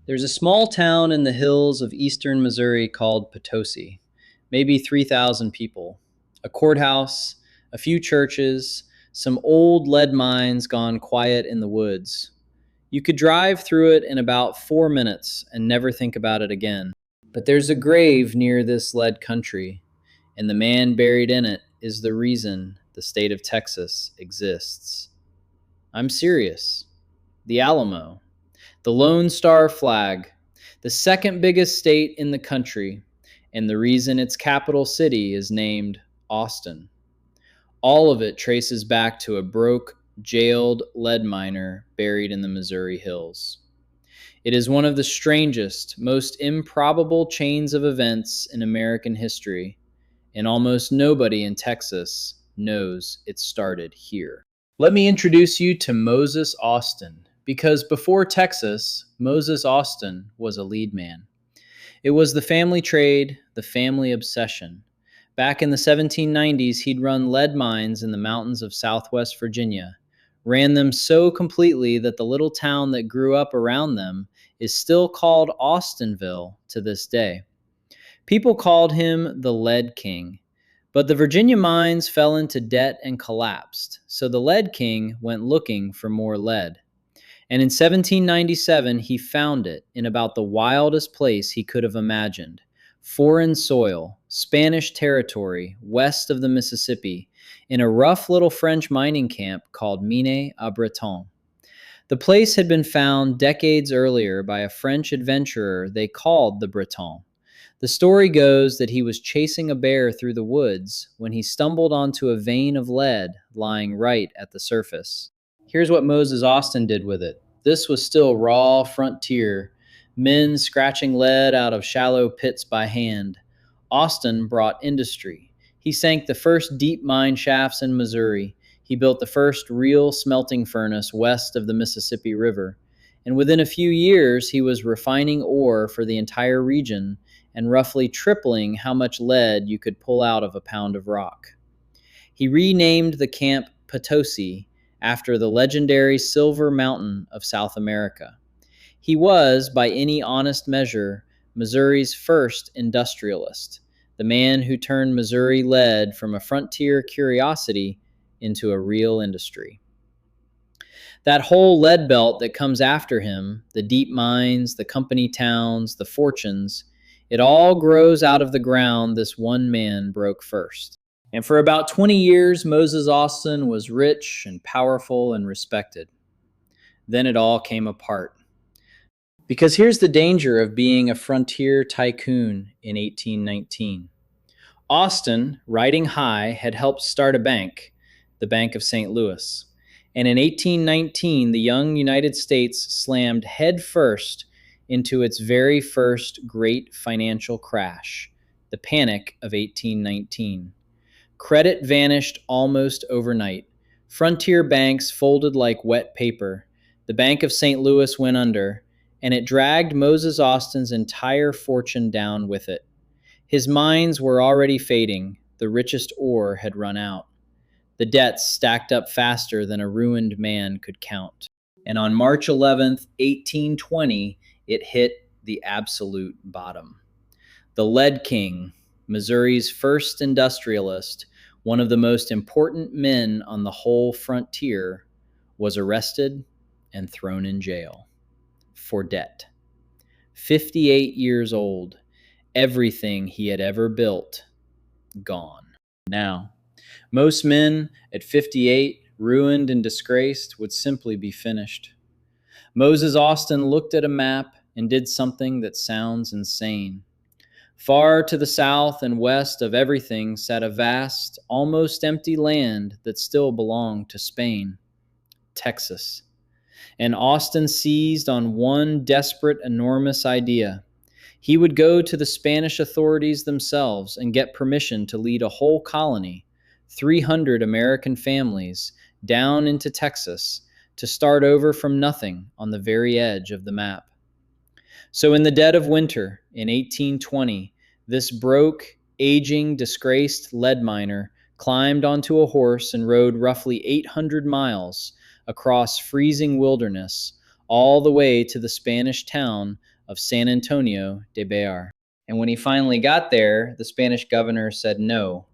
There's a small town in the hills of eastern Missouri called Potosi, maybe 3,000 people, a courthouse, a few churches, some old lead mines gone quiet in the woods. You could drive through it in about 4 minutes and never think about it again. But there's a grave near this lead country, and the man buried in it is the reason the state of Texas exists. I'm serious. The Alamo. The Lone Star flag, the second biggest state in the country, and the reason its capital city is named Austin. All of it traces back to a broke, jailed lead miner buried in the Missouri hills. It is one of the strangest, most improbable chains of events in American history, and almost nobody in Texas knows it started here. Let me introduce you to Moses Austin, because before Texas, Moses Austin was a lead man. It was the family trade, the family obsession. Back in the 1790s, he'd run lead mines in the mountains of Southwest Virginia, ran them so completely that the little town that grew up around them is still called Austinville to this day. People called him the Lead King, but the Virginia mines fell into debt and collapsed, so the Lead King went looking for more lead. And in 1797, he found it in about the wildest place he could have imagined. Foreign soil, Spanish territory, west of the Mississippi, in a rough little French mining camp called Mine à Breton. The place had been found decades earlier by a French adventurer they called the Breton. The story goes that he was chasing a bear through the woods when he stumbled onto a vein of lead lying right at the surface. Here's what Moses Austin did with it. This was still raw frontier, men scratching lead out of shallow pits by hand. Austin brought industry. He sank the first deep mine shafts in Missouri. He built the first real smelting furnace west of the Mississippi River. And within a few years, he was refining ore for the entire region and roughly tripling how much lead you could pull out of a pound of rock. He renamed the camp Potosi after the legendary Silver Mountain of South America. He was, by any honest measure, Missouri's first industrialist, the man who turned Missouri lead from a frontier curiosity into a real industry. That whole lead belt that comes after him, the deep mines, the company towns, the fortunes, it all grows out of the ground this one man broke first. And for about 20 years, Moses Austin was rich and powerful and respected. Then it all came apart. Because here's the danger of being a frontier tycoon in 1819. Austin, riding high, had helped start a bank, the Bank of St. Louis. And in 1819, the young United States slammed headfirst into its very first great financial crash, the Panic of 1819. Credit vanished almost overnight. Frontier banks folded like wet paper. The Bank of St. Louis went under, and it dragged Moses Austin's entire fortune down with it. His mines were already fading. The richest ore had run out. The debts stacked up faster than a ruined man could count. And on March 11th, 1820, it hit the absolute bottom. The Lead King, Missouri's first industrialist, one of the most important men on the whole frontier, was arrested and thrown in jail for debt. 58 years old, everything he had ever built, gone. Now, most men at 58, ruined and disgraced, would simply be finished. Moses Austin looked at a map and did something that sounds insane. Far to the south and west of everything sat a vast, almost empty land that still belonged to Spain, Texas. And Austin seized on one desperate, enormous idea. He would go to the Spanish authorities themselves and get permission to lead a whole colony, 300 American families, down into Texas to start over from nothing on the very edge of the map. So in the dead of winter in 1820, this broke, aging, disgraced lead miner climbed onto a horse and rode roughly 800 miles across freezing wilderness all the way to the Spanish town of San Antonio de Béxar. And when he finally got there, the Spanish governor said no.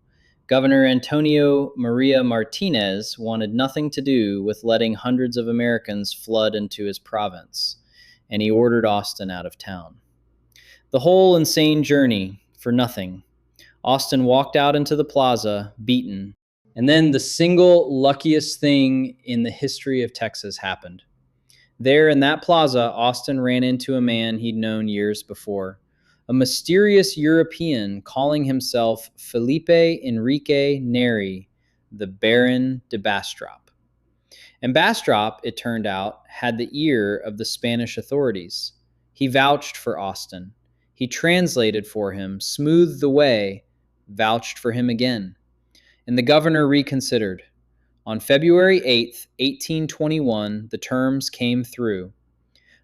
Governor Antonio Maria Martinez wanted nothing to do with letting hundreds of Americans flood into his province, and he ordered Austin out of town. The whole insane journey for nothing. Austin walked out into the plaza, beaten, and then the single luckiest thing in the history of Texas happened. There in that plaza, Austin ran into a man he'd known years before, a mysterious European calling himself Felipe Enrique Neri, the Baron de Bastrop. And Bastrop, it turned out, had the ear of the Spanish authorities. He vouched for Austin. He translated for him, smoothed the way, vouched for him again. And the governor reconsidered. On February 8th, 1821, the terms came through.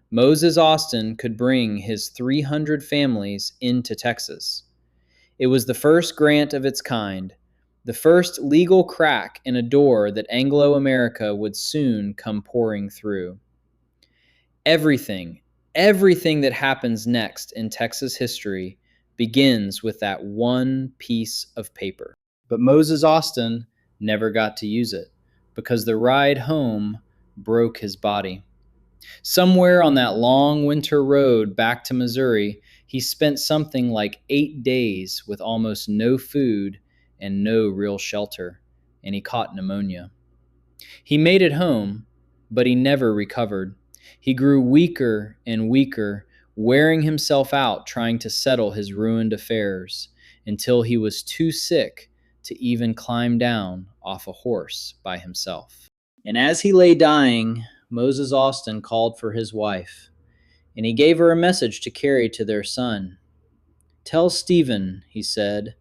Moses Austin could bring his 300 families into Texas. It was the first grant of its kind, the first legal crack in a door that Anglo-America would soon come pouring through. Everything that happens next in Texas history begins with that one piece of paper. But Moses Austin never got to use it because the ride home broke his body. Somewhere on that long winter road back to Missouri, he spent something like 8 days with almost no food and no real shelter, and he caught pneumonia. He made it home, but he never recovered. He grew weaker and weaker, wearing himself out trying to settle his ruined affairs until he was too sick to even climb down off a horse by himself. And as he lay dying, Moses Austin called for his wife, and he gave her a message to carry to their son. "Tell Stephen," he said,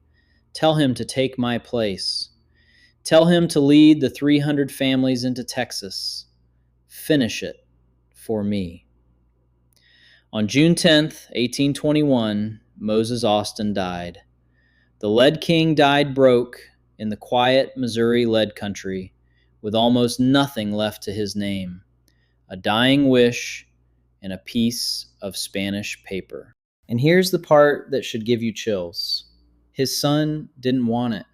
"tell him to take my place. Tell him to lead the 300 families into Texas. Finish it for me." On June 10th, 1821, Moses Austin died. The Lead King died broke in the quiet Missouri lead country with almost nothing left to his name, a dying wish and a piece of Spanish paper. And here's the part that should give you chills. His son didn't want it.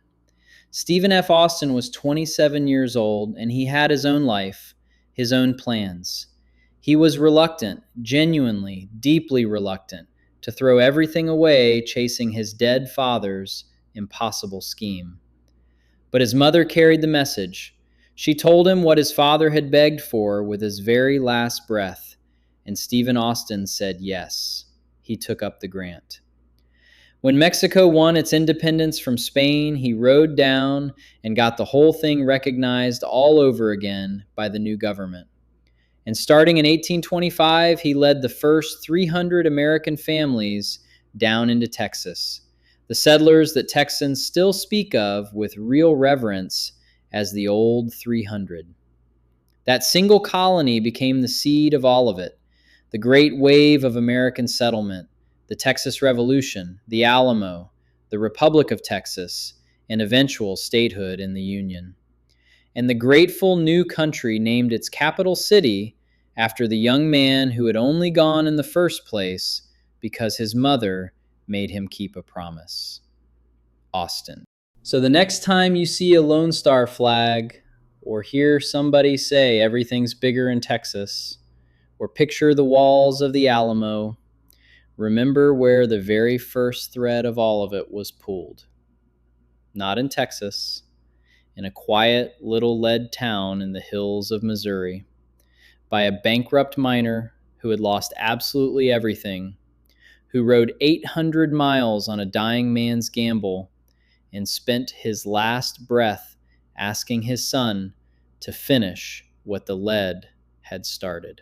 Stephen F. Austin was 27 years old, and he had his own life, his own plans. He was reluctant, genuinely, deeply reluctant, to throw everything away chasing his dead father's impossible scheme. But his mother carried the message. She told him what his father had begged for with his very last breath, and Stephen Austin said yes. He took up the grant. When Mexico won its independence from Spain, he rode down and got the whole thing recognized all over again by the new government. And starting in 1825, he led the first 300 American families down into Texas, the settlers that Texans still speak of with real reverence as the Old 300. That single colony became the seed of all of it, the great wave of American settlement, the Texas Revolution, the Alamo, the Republic of Texas, and eventual statehood in the Union. And the grateful new country named its capital city after the young man who had only gone in the first place because his mother made him keep a promise. Austin. So the next time you see a Lone Star flag, or hear somebody say everything's bigger in Texas, or picture the walls of the Alamo, remember where the very first thread of all of it was pulled. Not in Texas, in a quiet little lead town in the hills of Missouri, by a bankrupt miner who had lost absolutely everything, who rode 800 miles on a dying man's gamble and spent his last breath asking his son to finish what the lead had started.